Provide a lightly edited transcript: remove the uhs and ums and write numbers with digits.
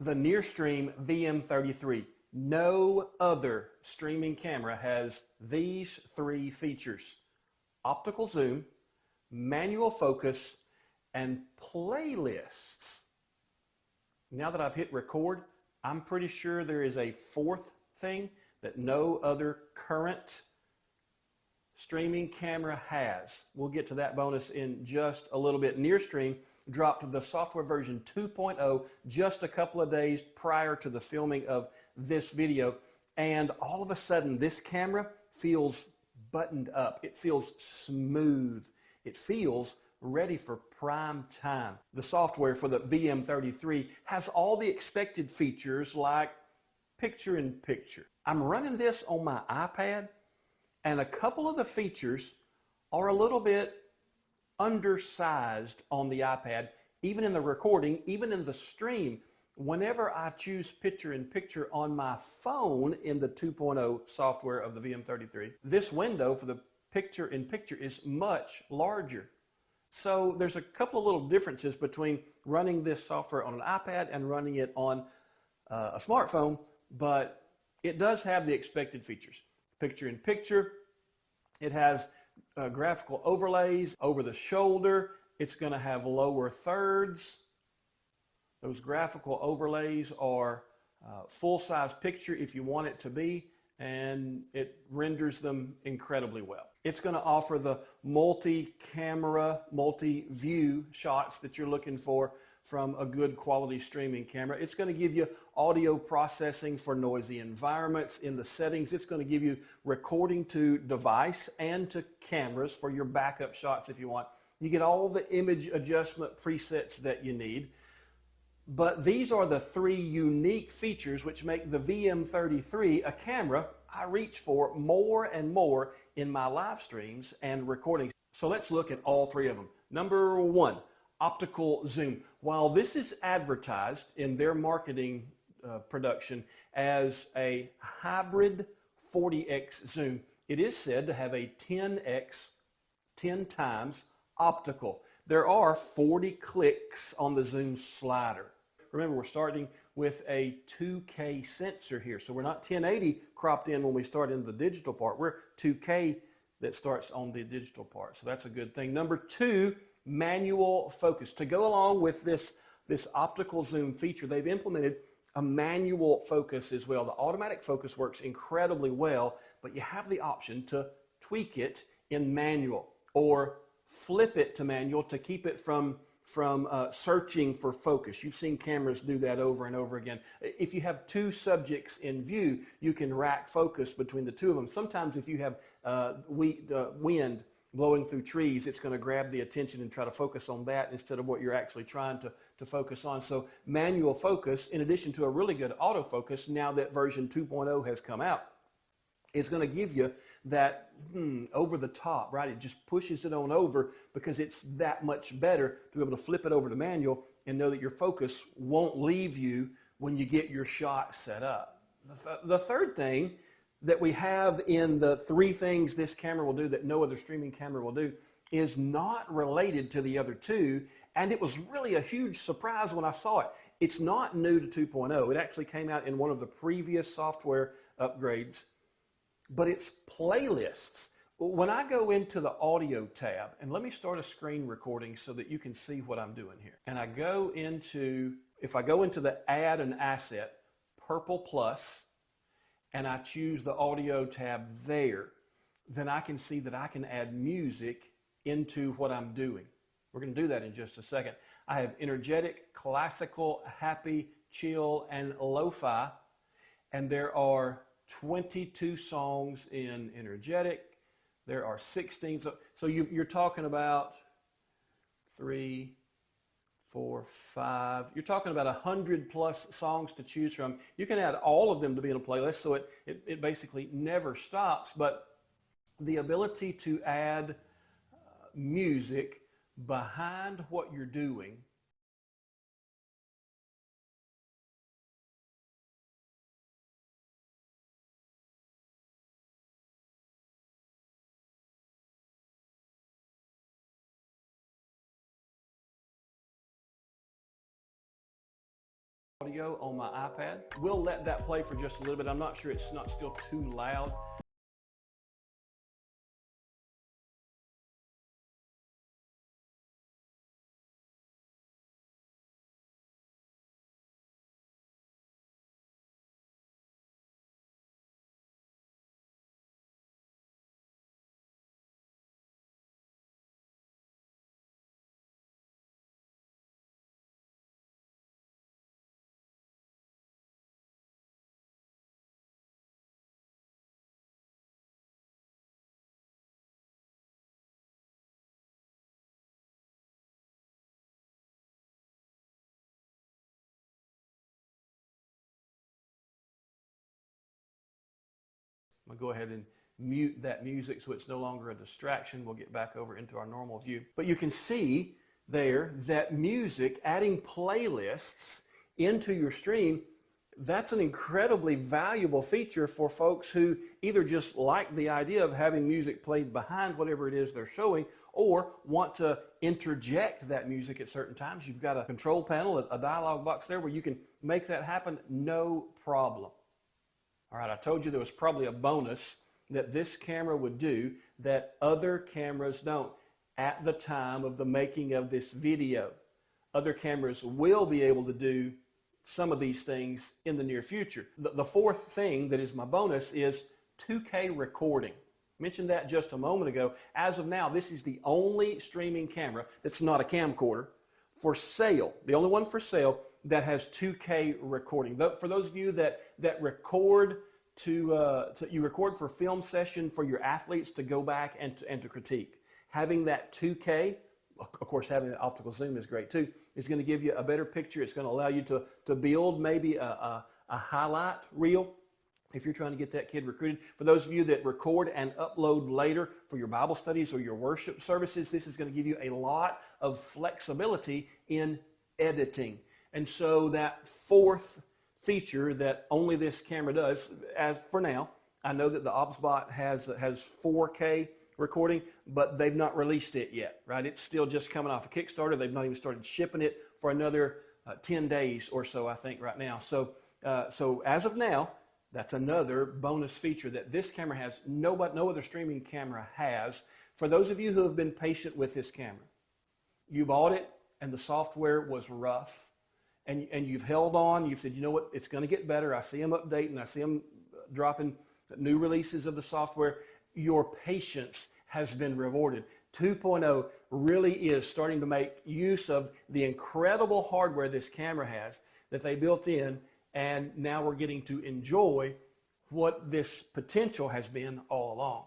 the NearStream VM33. No other streaming camera has these three features: optical zoom, manual focus, and playlists. Now that I've hit record, I'm pretty sure there is a fourth thing that no other current streaming camera has. We'll get to that bonus in just a little bit. NearStream dropped the software version 2.0 just a couple of days prior to the filming of this video, and all of a sudden this camera feels buttoned up. It feels smooth. It feels ready for prime time. The software for the VM33 has all the expected features like picture-in-picture. I'm running this on my iPad, and a couple of the features are a little bit undersized on the iPad, even in the recording, even in the stream. Whenever I choose picture-in-picture on my phone in the 2.0 software of the VM33, this window for the picture-in-picture is much larger. So there's a couple of little differences between running this software on an iPad and running it on a smartphone, but it does have the expected features. Picture-in-picture, it has graphical overlays over the shoulder. It's going to have lower thirds. Those graphical overlays are full-size picture if you want it to be, and it renders them incredibly well. It's going to offer the multi-camera, multi-view shots that you're looking for from a good quality streaming camera. It's going to give you audio processing for noisy environments in the settings. It's going to give you recording to device and to cameras for your backup shots if you want. You get all the image adjustment presets that you need. But these are the three unique features which make the VM33 a camera I reach for more and more in my live streams and recordings. So let's look at all three of them. Number one, optical zoom. While this is advertised in their marketing production as a hybrid 40x zoom, it is said to have a 10x, 10 times optical. There are 40 clicks on the zoom slider. Remember, we're starting with a 2K sensor here, so we're not 1080 cropped in when we start in the digital part. We're 2K that starts on the digital part, so that's a good thing. Number two, manual focus. To go along with this optical zoom feature, they've implemented a manual focus as well. The automatic focus works incredibly well, but you have the option to tweak it in manual or flip it to manual to keep it from searching for focus. You've seen cameras do that over and over again. If you have two subjects in view, you can rack focus between the two of them. Sometimes if you have wind blowing through trees, it's going to grab the attention and try to focus on that instead of what you're actually trying to focus on. So manual focus, in addition to a really good autofocus, now that version 2.0 has come out, is going to give you that over the top, right? It just pushes it on over because it's that much better to be able to flip it over to manual and know that your focus won't leave you when you get your shot set up. The third thing that we have in the three things this camera will do that no other streaming camera will do is not related to the other two, and it was really a huge surprise when I saw it. It's not new to 2.0. It actually came out in one of the previous software upgrades, but it's playlists. When I go into the audio tab, and let me start a screen recording so that you can see what I'm doing here. And I go into, if I go into the add an asset, purple plus, and I choose the audio tab there, then I can see that I can add music into what I'm doing. We're going to do that in just a second. I have energetic, classical, happy, chill, and lo-fi, and there are 22 songs in energetic. There are 16. So you're talking about 3, 4, 5. You're talking about 100 plus songs to choose from. You can add all of them to be in a playlist, so it basically never stops. But the ability to add music behind what you're doing audio on my iPad. We'll let that play for just a little bit. I'm not sure it's not still too loud. I'm going to go ahead and mute that music so it's no longer a distraction. We'll get back over into our normal view. But you can see there that music, adding playlists into your stream, that's an incredibly valuable feature for folks who either just like the idea of having music played behind whatever it is they're showing, or want to interject that music at certain times. You've got a control panel, a dialog box there where you can make that happen, no problem. All right, I told you there was probably a bonus that this camera would do that other cameras don't at the time of the making of this video. Other cameras will be able to do some of these things in the near future. The fourth thing that is my bonus is 2K recording. I mentioned that just a moment ago. As of now, this is the only streaming camera that's not a camcorder for sale, the only one for sale that has 2K recording. For those of you that record you record for film session for your athletes to go back and to critique, having that 2K, of course having an optical zoom is great too, is going to give you a better picture. It's going to allow you to build maybe a highlight reel if you're trying to get that kid recruited. For those of you that record and upload later for your Bible studies or your worship services, this is going to give you a lot of flexibility in editing. And so that fourth feature that only this camera does, as for now, I know that the OpsBot has 4K recording, but they've not released it yet, right? It's still just coming off a Kickstarter. They've not even started shipping it for another 10 days or so, I think, right now. So as of now, that's another bonus feature that this camera has, no other streaming camera has. For those of you who have been patient with this camera, you bought it and the software was rough, and you've held on, you've said, you know what, it's going to get better. I see them updating, I see them dropping new releases of the software. Your patience has been rewarded. 2.0 really is starting to make use of the incredible hardware this camera has that they built in, and now we're getting to enjoy what this potential has been all along.